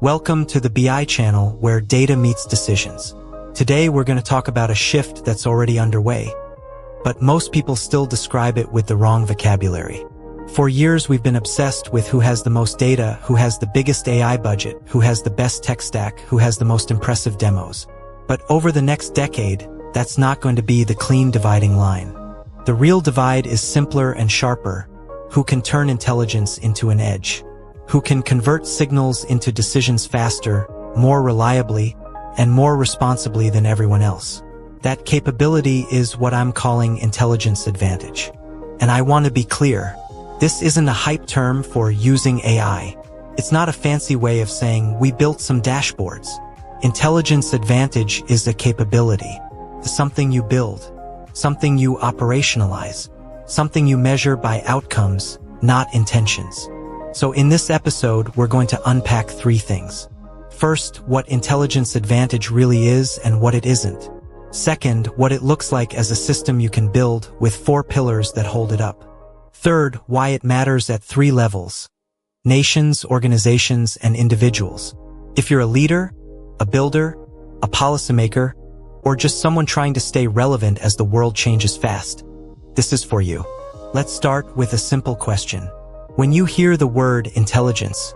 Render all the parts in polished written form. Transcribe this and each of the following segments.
Welcome to the BI channel where data meets decisions. Today we're going to talk about a shift that's already underway, but most people still describe it with the wrong vocabulary. For years we've been obsessed with who has the most data, who has the biggest AI budget, who has the best tech stack, who has the most impressive demos. But over the next decade, that's not going to be the clean dividing line. The real divide is simpler and sharper. Who can turn intelligence into an edge? Who can convert signals into decisions faster, more reliably, and more responsibly than everyone else? That capability is what I'm calling intelligence advantage. And I want to be clear, this isn't a hype term for using AI. It's not a fancy way of saying we built some dashboards. Intelligence advantage is a capability, something you build, something you operationalize, something you measure by outcomes, not intentions. So in this episode, we're going to unpack three things. First, what intelligence advantage really is and what it isn't. Second, what it looks like as a system you can build with 4 pillars that hold it up. Third, why it matters at 3 levels: nations, organizations, and individuals. If you're a leader, a builder, a policymaker, or just someone trying to stay relevant as the world changes fast, this is for you. Let's start with a simple question. When you hear the word intelligence,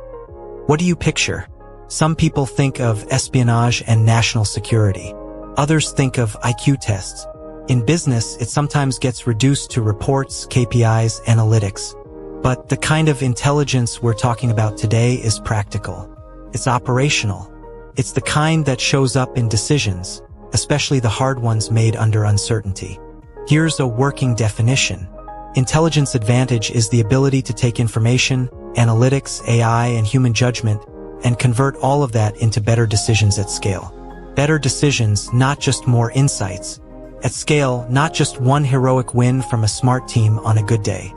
what do you picture? Some people think of espionage and national security. Others think of IQ tests. In business, it sometimes gets reduced to reports, KPIs, analytics. But the kind of intelligence we're talking about today is practical. It's operational. It's the kind that shows up in decisions, especially the hard ones made under uncertainty. Here's a working definition. Intelligence advantage is the ability to take information, analytics, AI, and human judgment, and convert all of that into better decisions at scale. Better decisions, not just more insights. At scale, not just one heroic win from a smart team on a good day.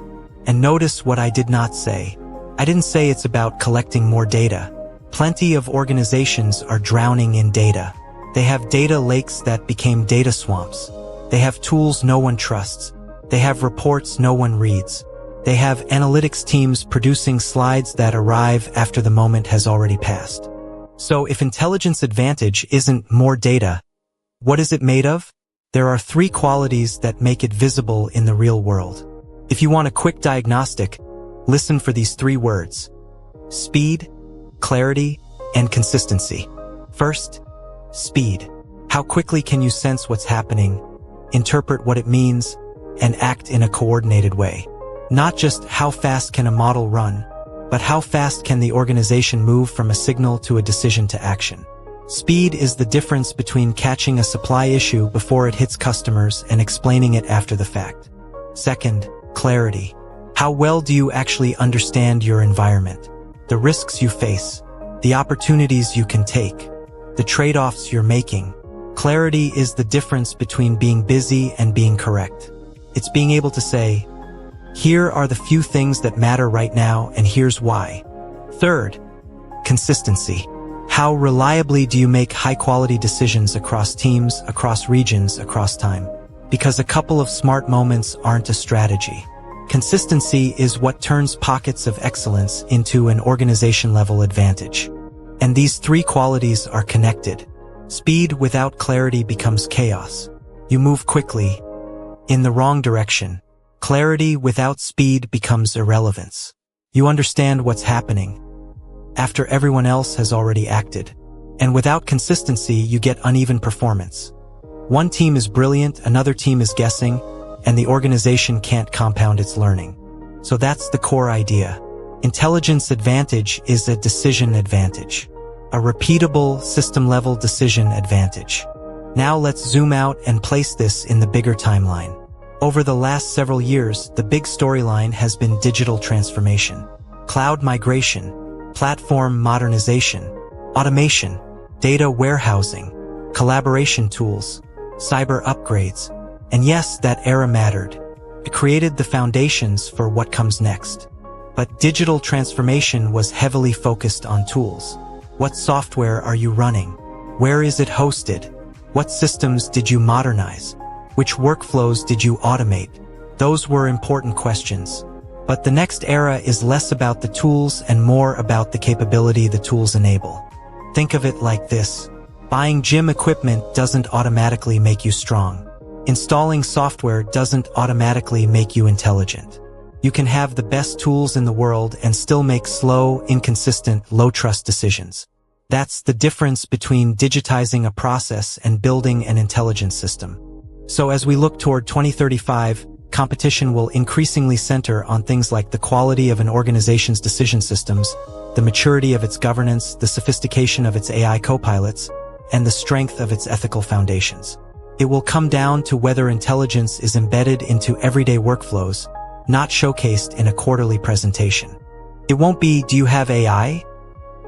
And notice what I did not say. I didn't say it's about collecting more data. Plenty of organizations are drowning in data. They have data lakes that became data swamps. They have tools no one trusts. They have reports no one reads. They have analytics teams producing slides that arrive after the moment has already passed. So if intelligence advantage isn't more data, what is it made of? There are 3 qualities that make it visible in the real world. If you want a quick diagnostic, listen for these 3 words: speed, clarity, and consistency. First, speed. How quickly can you sense what's happening, interpret what it means, and act in a coordinated way? Not just how fast can a model run, but how fast can the organization move from a signal to a decision to action. Speed is the difference between catching a supply issue before it hits customers and explaining it after the fact. Second, clarity. How well do you actually understand your environment? The risks you face, the opportunities you can take, the trade-offs you're making. Clarity is the difference between being busy and being correct. It's being able to say, here are the few things that matter right now, and here's why. Third, consistency. How reliably do you make high-quality decisions across teams, across regions, across time? Because a couple of smart moments aren't a strategy. Consistency is what turns pockets of excellence into an organization-level advantage. And these 3 qualities are connected. Speed without clarity becomes chaos. You move quickly, in the wrong direction. Clarity without speed becomes irrelevance. You understand what's happening after everyone else has already acted. And without consistency, you get uneven performance. One team is brilliant, another team is guessing, and the organization can't compound its learning. So that's the core idea. Intelligence advantage is a decision advantage. A repeatable, system-level decision advantage. Now let's zoom out and place this in the bigger timeline. Over the last several years, the big storyline has been digital transformation, cloud migration, platform modernization, automation, data warehousing, collaboration tools, cyber upgrades. And yes, that era mattered. It created the foundations for what comes next. But digital transformation was heavily focused on tools. What software are you running? Where is it hosted? What systems did you modernize? Which workflows did you automate? Those were important questions. But the next era is less about the tools and more about the capability the tools enable. Think of it like this. Buying gym equipment doesn't automatically make you strong. Installing software doesn't automatically make you intelligent. You can have the best tools in the world and still make slow, inconsistent, low-trust decisions. That's the difference between digitizing a process and building an intelligent system. So as we look toward 2035, competition will increasingly center on things like the quality of an organization's decision systems, the maturity of its governance, the sophistication of its AI co-pilots, and the strength of its ethical foundations. It will come down to whether intelligence is embedded into everyday workflows, not showcased in a quarterly presentation. It won't be, do you have AI?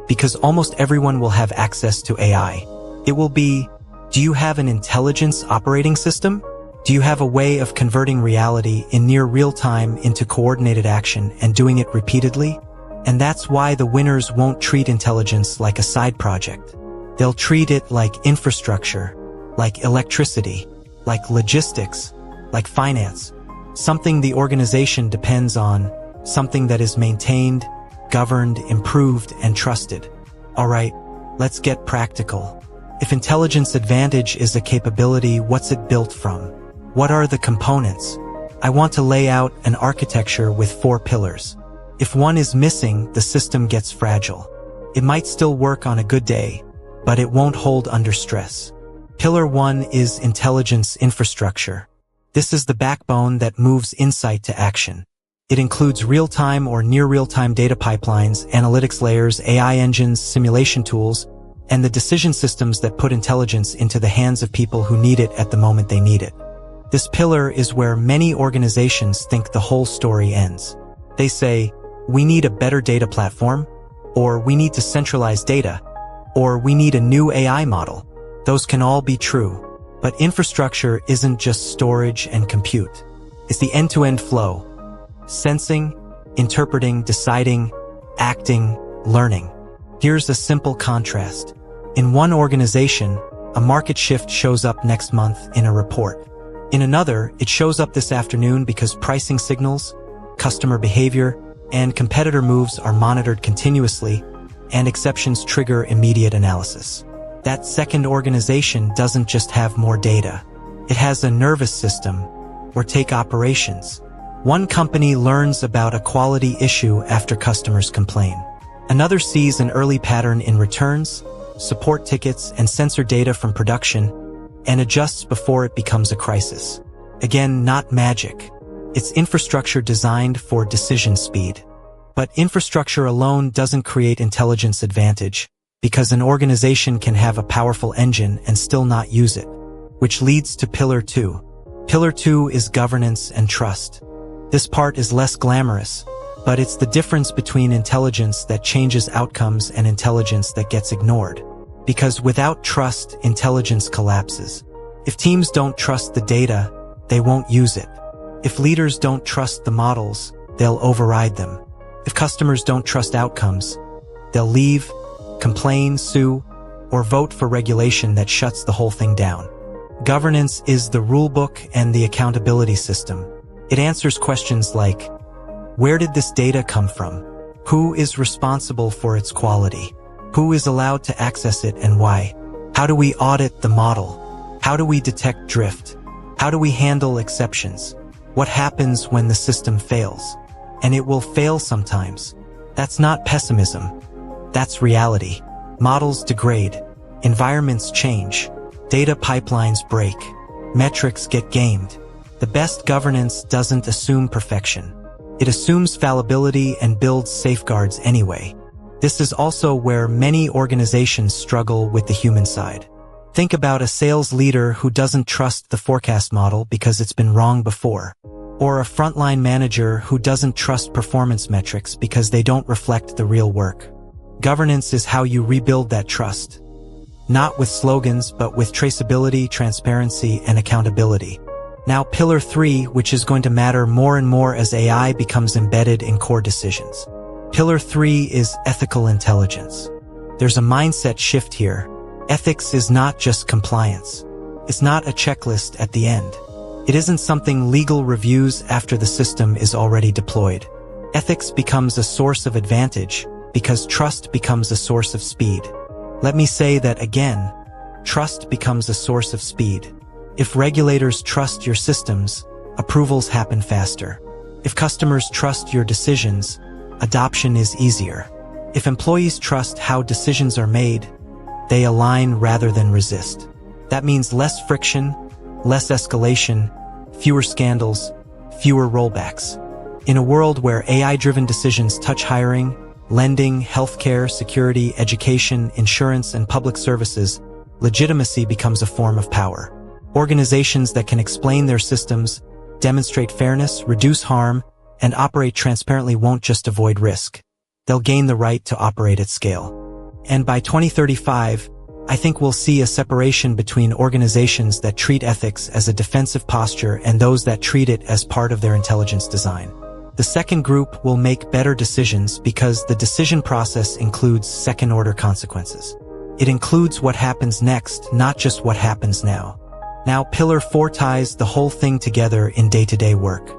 Because almost everyone will have access to AI. It will be, do you have an intelligence operating system? Do you have a way of converting reality in near real time into coordinated action and doing it repeatedly? And that's why the winners won't treat intelligence like a side project. They'll treat it like infrastructure, like electricity, like logistics, like finance. Something the organization depends on, something that is maintained, governed, improved, and trusted. Alright, let's get practical. If intelligence advantage is a capability, what's it built from? What are the components? I want to lay out an architecture with 4 pillars. If one is missing, the system gets fragile. It might still work on a good day, but it won't hold under stress. Pillar 1 is intelligence infrastructure. This is the backbone that moves insight to action. It includes real-time or near-real-time data pipelines, analytics layers, AI engines, simulation tools, and the decision systems that put intelligence into the hands of people who need it at the moment they need it. This pillar is where many organizations think the whole story ends. They say, we need a better data platform, or we need to centralize data, or we need a new AI model. Those can all be true. But infrastructure isn't just storage and compute. It's the end-to-end flow. Sensing, interpreting, deciding, acting, learning. Here's a simple contrast. In one organization, a market shift shows up next month in a report. In another, it shows up this afternoon because pricing signals, customer behavior, and competitor moves are monitored continuously, and exceptions trigger immediate analysis. That second organization doesn't just have more data. It has a nervous system, or take operations. One company learns about a quality issue after customers complain. Another sees an early pattern in returns, support tickets, and sensor data from production, and adjusts before it becomes a crisis. Again, not magic. It's infrastructure designed for decision speed. But infrastructure alone doesn't create intelligence advantage, because an organization can have a powerful engine and still not use it. Which leads to Pillar 2. Pillar 2 is governance and trust. This part is less glamorous, but it's the difference between intelligence that changes outcomes and intelligence that gets ignored. Because without trust, intelligence collapses. If teams don't trust the data, they won't use it. If leaders don't trust the models, they'll override them. If customers don't trust outcomes, they'll leave, complain, sue, or vote for regulation that shuts the whole thing down. Governance is the rulebook and the accountability system. It answers questions like, where did this data come from? Who is responsible for its quality? Who is allowed to access it and why? How do we audit the model? How do we detect drift? How do we handle exceptions? What happens when the system fails? And it will fail sometimes. That's not pessimism. That's reality. Models degrade. Environments change. Data pipelines break. Metrics get gamed. The best governance doesn't assume perfection. It assumes fallibility and builds safeguards anyway. This is also where many organizations struggle with the human side. Think about a sales leader who doesn't trust the forecast model because it's been wrong before. Or a frontline manager who doesn't trust performance metrics because they don't reflect the real work. Governance is how you rebuild that trust. Not with slogans, but with traceability, transparency, and accountability. Now, Pillar 3, which is going to matter more and more as AI becomes embedded in core decisions. Pillar 3 is ethical intelligence. There's a mindset shift here. Ethics is not just compliance. It's not a checklist at the end. It isn't something legal reviews after the system is already deployed. Ethics becomes a source of advantage because trust becomes a source of speed. Let me say that again. Trust becomes a source of speed. If regulators trust your systems, approvals happen faster. If customers trust your decisions, adoption is easier. If employees trust how decisions are made, they align rather than resist. That means less friction, less escalation, fewer scandals, fewer rollbacks. In a world where AI-driven decisions touch hiring, lending, healthcare, security, education, insurance, and public services, legitimacy becomes a form of power. Organizations that can explain their systems, demonstrate fairness, reduce harm, and operate transparently won't just avoid risk. They'll gain the right to operate at scale. And by 2035, I think we'll see a separation between organizations that treat ethics as a defensive posture and those that treat it as part of their intelligence design. The second group will make better decisions because the decision process includes second-order consequences. It includes what happens next, not just what happens now. Now, Pillar 4 ties the whole thing together in day-to-day work.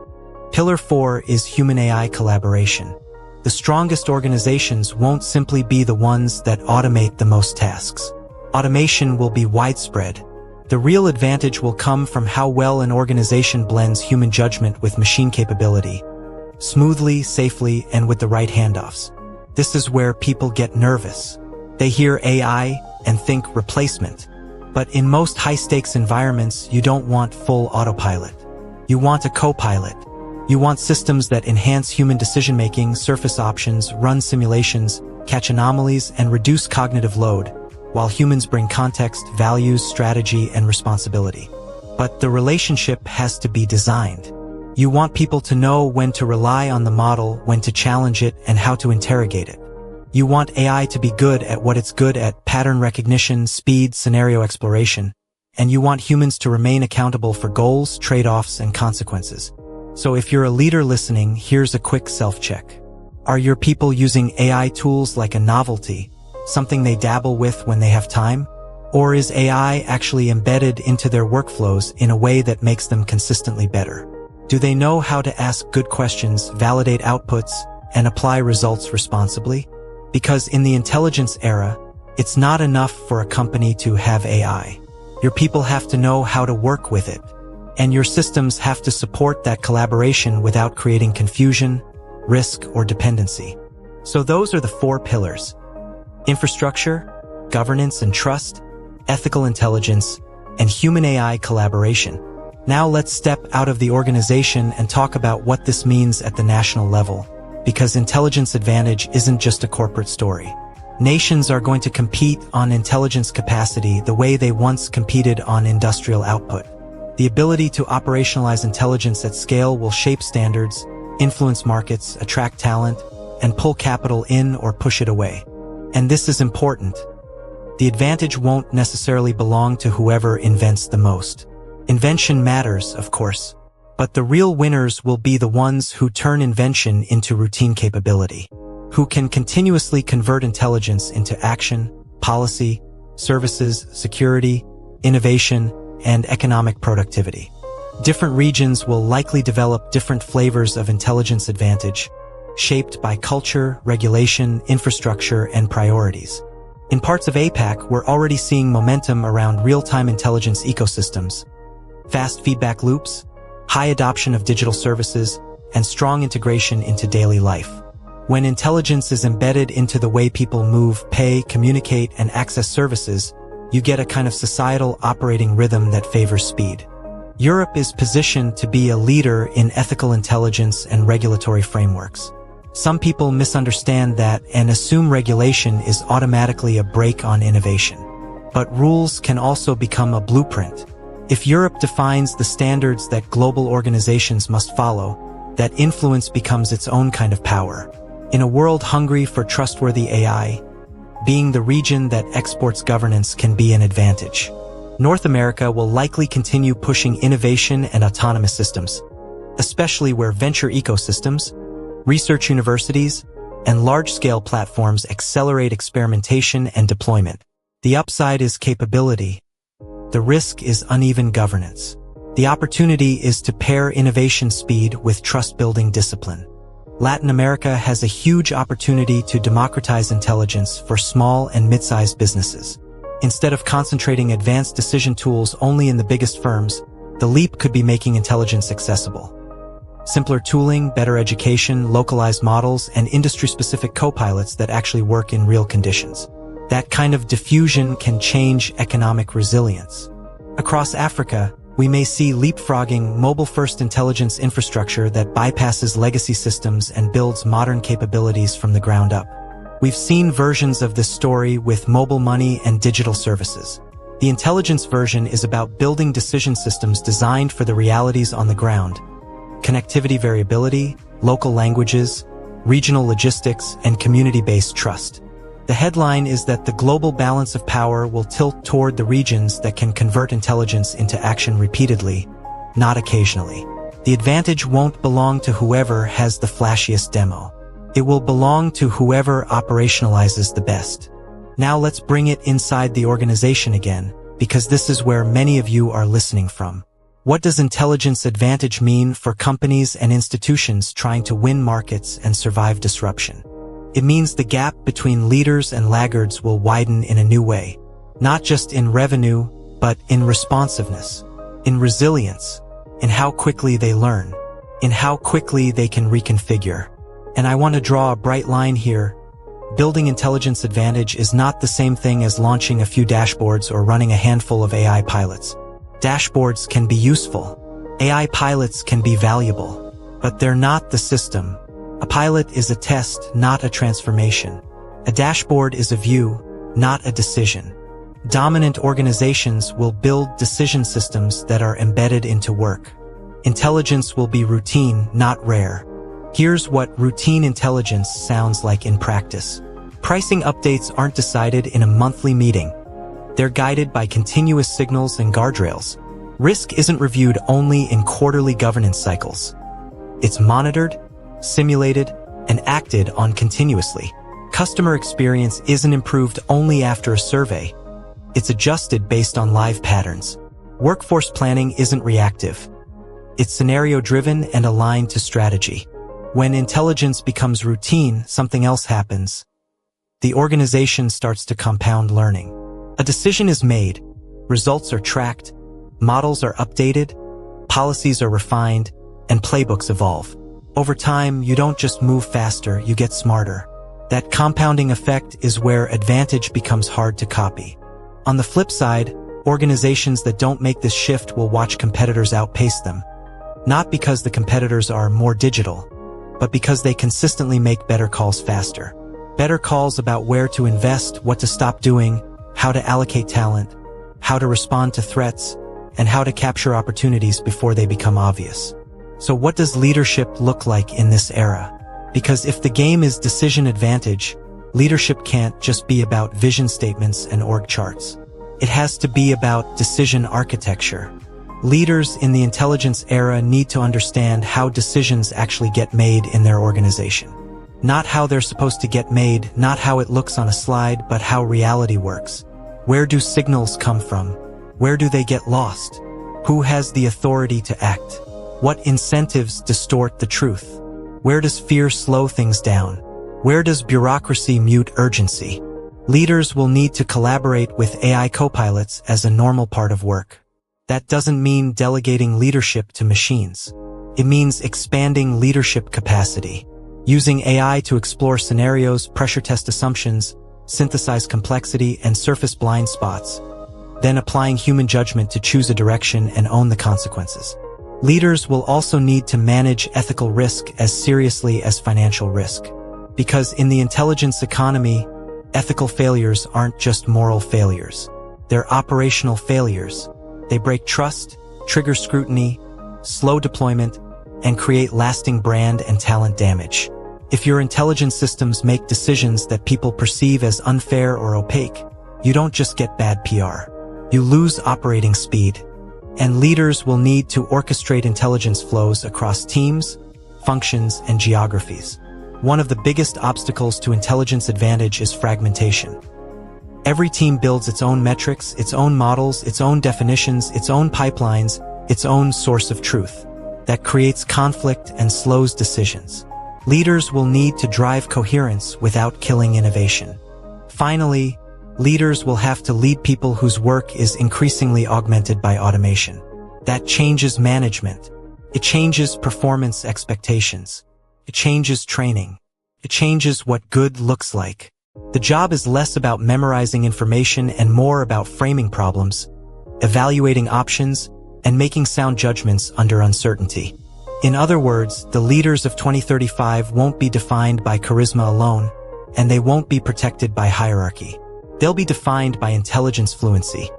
Pillar 4 is human-AI collaboration. The strongest organizations won't simply be the ones that automate the most tasks. Automation will be widespread. The real advantage will come from how well an organization blends human judgment with machine capability, smoothly, safely, and with the right handoffs. This is where people get nervous. They hear AI and think replacement. But in most high-stakes environments, you don't want full autopilot. You want a co-pilot. You want systems that enhance human decision-making, surface options, run simulations, catch anomalies, and reduce cognitive load, while humans bring context, values, strategy, and responsibility. But the relationship has to be designed. You want people to know when to rely on the model, when to challenge it, and how to interrogate it. You want AI to be good at what it's good at: pattern recognition, speed, scenario exploration. And you want humans to remain accountable for goals, trade-offs, and consequences. So if you're a leader listening, here's a quick self-check. Are your people using AI tools like a novelty, something they dabble with when they have time? Or is AI actually embedded into their workflows in a way that makes them consistently better? Do they know how to ask good questions, validate outputs, and apply results responsibly? Because in the intelligence era, it's not enough for a company to have AI. Your people have to know how to work with it. And your systems have to support that collaboration without creating confusion, risk, or dependency. So those are the 4 pillars: infrastructure, governance and trust, ethical intelligence, and human AI collaboration. Now let's step out of the organization and talk about what this means at the national level, because intelligence advantage isn't just a corporate story. Nations are going to compete on intelligence capacity the way they once competed on industrial output. The ability to operationalize intelligence at scale will shape standards, influence markets, attract talent, and pull capital in or push it away. And this is important. The advantage won't necessarily belong to whoever invents the most. Invention matters, of course, but the real winners will be the ones who turn invention into routine capability, who can continuously convert intelligence into action, policy, services, security, innovation, and economic productivity. Different regions will likely develop different flavors of intelligence advantage, shaped by culture, regulation, infrastructure, and priorities. In parts of APAC, we're already seeing momentum around real-time intelligence ecosystems, fast feedback loops, high adoption of digital services, and strong integration into daily life. When intelligence is embedded into the way people move, pay, communicate, and access services, you get a kind of societal operating rhythm that favors speed. Europe is positioned to be a leader in ethical intelligence and regulatory frameworks. Some people misunderstand that and assume regulation is automatically a brake on innovation. But rules can also become a blueprint. If Europe defines the standards that global organizations must follow, that influence becomes its own kind of power. In a world hungry for trustworthy AI, being the region that exports governance can be an advantage. North America will likely continue pushing innovation and autonomous systems, especially where venture ecosystems, research universities, and large-scale platforms accelerate experimentation and deployment. The upside is capability. The risk is uneven governance. The opportunity is to pair innovation speed with trust-building discipline. Latin America has a huge opportunity to democratize intelligence for small and mid-sized businesses. Instead of concentrating advanced decision tools only in the biggest firms, the leap could be making intelligence accessible. Simpler tooling, better education, localized models, and industry-specific co-pilots that actually work in real conditions. That kind of diffusion can change economic resilience. Across Africa, we may see leapfrogging mobile-first intelligence infrastructure that bypasses legacy systems and builds modern capabilities from the ground up. We've seen versions of this story with mobile money and digital services. The intelligence version is about building decision systems designed for the realities on the ground: connectivity variability, local languages, regional logistics, and community-based trust. The headline is that the global balance of power will tilt toward the regions that can convert intelligence into action repeatedly, not occasionally. The advantage won't belong to whoever has the flashiest demo. It will belong to whoever operationalizes the best. Now let's bring it inside the organization again, because this is where many of you are listening from. What does intelligence advantage mean for companies and institutions trying to win markets and survive disruption? It means the gap between leaders and laggards will widen in a new way, not just in revenue, but in responsiveness, in resilience, in how quickly they learn, in how quickly they can reconfigure. And I want to draw a bright line here. Building intelligence advantage is not the same thing as launching a few dashboards or running a handful of AI pilots. Dashboards can be useful. AI pilots can be valuable, but they're not the system. A pilot is a test, not a transformation. A dashboard is a view, not a decision. Dominant organizations will build decision systems that are embedded into work. Intelligence will be routine, not rare. Here's what routine intelligence sounds like in practice. Pricing updates aren't decided in a monthly meeting. They're guided by continuous signals and guardrails. Risk isn't reviewed only in quarterly governance cycles. It's monitored, simulated, and acted on continuously. Customer experience isn't improved only after a survey. It's adjusted based on live patterns. Workforce planning isn't reactive. It's scenario-driven and aligned to strategy. When intelligence becomes routine, something else happens. The organization starts to compound learning. A decision is made, results are tracked, models are updated, policies are refined, and playbooks evolve. Over time, you don't just move faster, you get smarter. That compounding effect is where advantage becomes hard to copy. On the flip side, organizations that don't make this shift will watch competitors outpace them. Not because the competitors are more digital, but because they consistently make better calls faster. Better calls about where to invest, what to stop doing, how to allocate talent, how to respond to threats, and how to capture opportunities before they become obvious. So what does leadership look like in this era? Because if the game is decision advantage, leadership can't just be about vision statements and org charts. It has to be about decision architecture. Leaders in the intelligence era need to understand how decisions actually get made in their organization. Not how they're supposed to get made, not how it looks on a slide, but how reality works. Where do signals come from? Where do they get lost? Who has the authority to act? What incentives distort the truth? Where does fear slow things down? Where does bureaucracy mute urgency? Leaders will need to collaborate with AI copilots as a normal part of work. That doesn't mean delegating leadership to machines. It means expanding leadership capacity, using AI to explore scenarios, pressure test assumptions, synthesize complexity, and surface blind spots, then applying human judgment to choose a direction and own the consequences. Leaders will also need to manage ethical risk as seriously as financial risk. Because in the intelligence economy, ethical failures aren't just moral failures. They're operational failures. They break trust, trigger scrutiny, slow deployment, and create lasting brand and talent damage. If your intelligence systems make decisions that people perceive as unfair or opaque, you don't just get bad PR. You lose operating speed. And leaders will need to orchestrate intelligence flows across teams, functions, and geographies. One of the biggest obstacles to intelligence advantage is fragmentation. Every team builds its own metrics, its own models, its own definitions, its own pipelines, its own source of truth. That creates conflict and slows decisions. Leaders will need to drive coherence without killing innovation. Finally, leaders will have to lead people whose work is increasingly augmented by automation. That changes management. It changes performance expectations. It changes training. It changes what good looks like. The job is less about memorizing information and more about framing problems, evaluating options, and making sound judgments under uncertainty. In other words, the leaders of 2035 won't be defined by charisma alone, and they won't be protected by hierarchy. They'll be defined by intelligence fluency,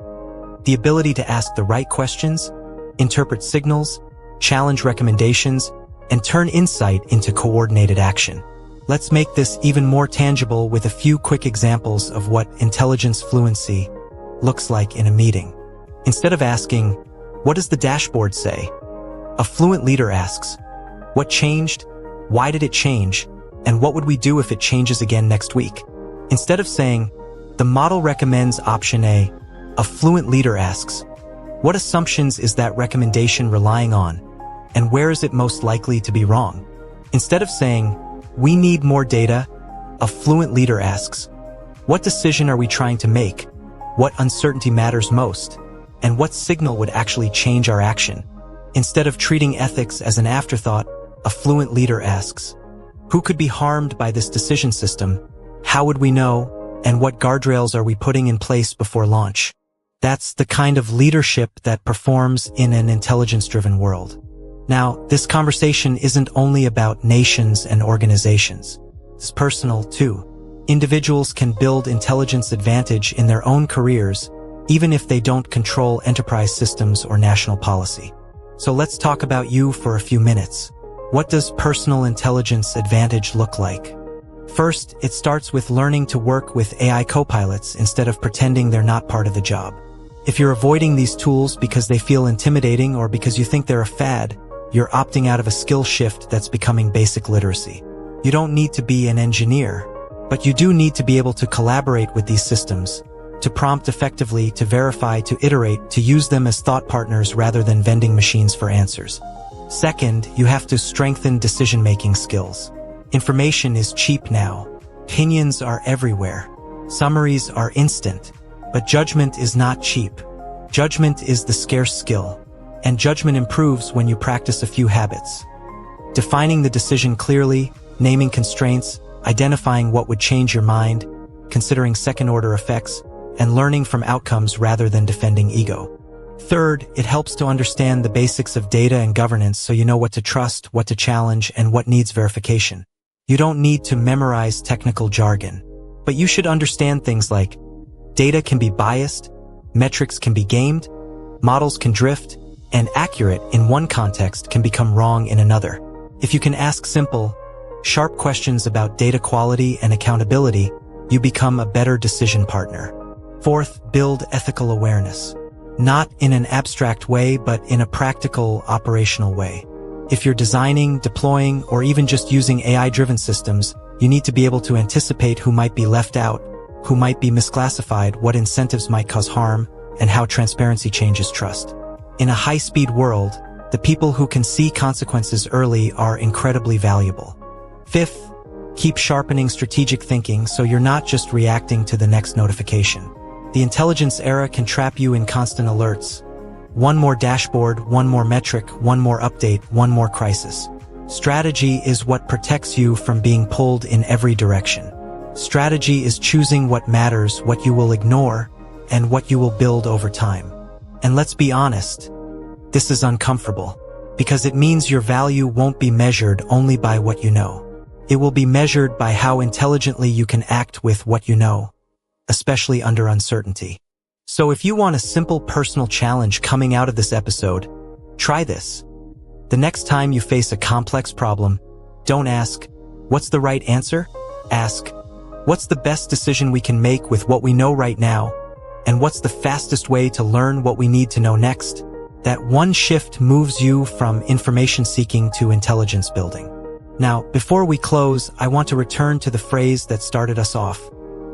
the ability to ask the right questions, interpret signals, challenge recommendations, and turn insight into coordinated action. Let's make this even more tangible with a few quick examples of what intelligence fluency looks like in a meeting. Instead of asking, "What does the dashboard say?" a fluent leader asks, "What changed? Why did it change? And what would we do if it changes again next week?" Instead of saying, "The model recommends option A fluent leader asks, "What assumptions is that recommendation relying on? And where is it most likely to be wrong?" Instead of saying, "We need more data," a fluent leader asks, "What decision are we trying to make? What uncertainty matters most? And what signal would actually change our action?" Instead of treating ethics as an afterthought, a fluent leader asks, "Who could be harmed by this decision system? How would we know? And what guardrails are we putting in place before launch?" That's the kind of leadership that performs in an intelligence-driven world. Now, this conversation isn't only about nations and organizations. It's personal, too. Individuals can build intelligence advantage in their own careers, even if they don't control enterprise systems or national policy. So let's talk about you for a few minutes. What does personal intelligence advantage look like? First, it starts with learning to work with AI copilots instead of pretending they're not part of the job. If you're avoiding these tools because they feel intimidating or because you think they're a fad, you're opting out of a skill shift that's becoming basic literacy. You don't need to be an engineer, but you do need to be able to collaborate with these systems, to prompt effectively, to verify, to iterate, to use them as thought partners rather than vending machines for answers. Second, you have to strengthen decision-making skills. Information is cheap now. Opinions are everywhere. Summaries are instant. But judgment is not cheap. Judgment is the scarce skill. And judgment improves when you practice a few habits. Defining the decision clearly, naming constraints, identifying what would change your mind, considering second-order effects, and learning from outcomes rather than defending ego. Third, it helps to understand the basics of data and governance so you know what to trust, what to challenge, and what needs verification. You don't need to memorize technical jargon, but you should understand things like data can be biased, metrics can be gamed, models can drift, and accurate in one context can become wrong in another. If you can ask simple, sharp questions about data quality and accountability, you become a better decision partner. Fourth, build ethical awareness. Not in an abstract way, but in a practical, operational way. If you're designing, deploying, or even just using AI-driven systems, you need to be able to anticipate who might be left out, who might be misclassified, what incentives might cause harm, and how transparency changes trust. In a high-speed world, the people who can see consequences early are incredibly valuable. Fifth, keep sharpening strategic thinking so you're not just reacting to the next notification. The intelligence era can trap you in constant alerts. One more dashboard, one more metric, one more update, one more crisis. Strategy is what protects you from being pulled in every direction. Strategy is choosing what matters, what you will ignore, and what you will build over time. And let's be honest, this is uncomfortable, because it means your value won't be measured only by what you know. It will be measured by how intelligently you can act with what you know, especially under uncertainty. So if you want a simple personal challenge coming out of this episode, try this. The next time you face a complex problem, don't ask, "What's the right answer?" Ask, "What's the best decision we can make with what we know right now? And what's the fastest way to learn what we need to know next?" That one shift moves you from information seeking to intelligence building. Now, before we close, I want to return to the phrase that started us off.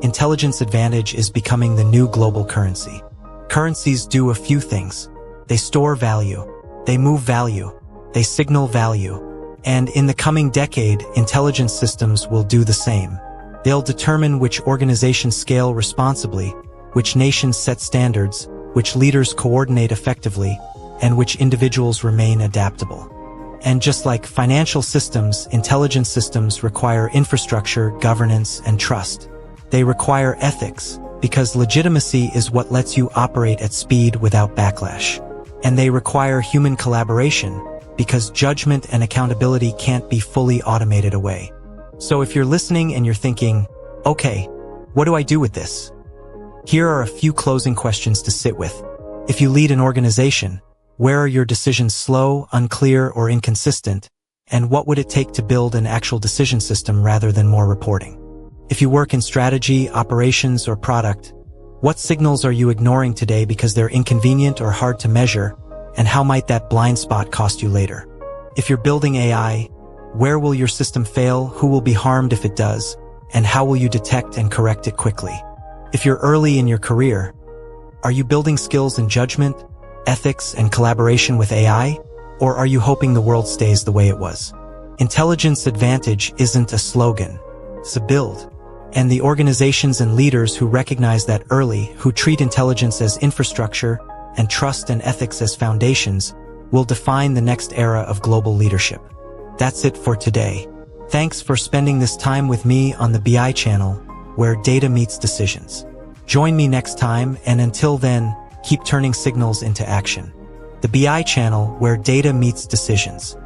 Intelligence advantage is becoming the new global currency. Currencies do a few things. They store value. They move value. They signal value. And in the coming decade, intelligence systems will do the same. They'll determine which organizations scale responsibly, which nations set standards, which leaders coordinate effectively, and which individuals remain adaptable. And just like financial systems, intelligence systems require infrastructure, governance, and trust. They require ethics, because legitimacy is what lets you operate at speed without backlash. And they require human collaboration, because judgment and accountability can't be fully automated away. So if you're listening and you're thinking, okay, what do I do with this? Here are a few closing questions to sit with. If you lead an organization, where are your decisions slow, unclear, or inconsistent? And what would it take to build an actual decision system rather than more reporting? If you work in strategy, operations, or product, what signals are you ignoring today because they're inconvenient or hard to measure? And how might that blind spot cost you later? If you're building AI, where will your system fail? Who will be harmed if it does? And how will you detect and correct it quickly? If you're early in your career, are you building skills in judgment, ethics, and collaboration with AI? Or are you hoping the world stays the way it was? Intelligence advantage isn't a slogan, it's a build. And the organizations and leaders who recognize that early, who treat intelligence as infrastructure, and trust and ethics as foundations, will define the next era of global leadership. That's it for today. Thanks for spending this time with me on the B.I channel, where data meets decisions. Join me next time, and until then, keep turning signals into action. The B.I channel, where data meets decisions.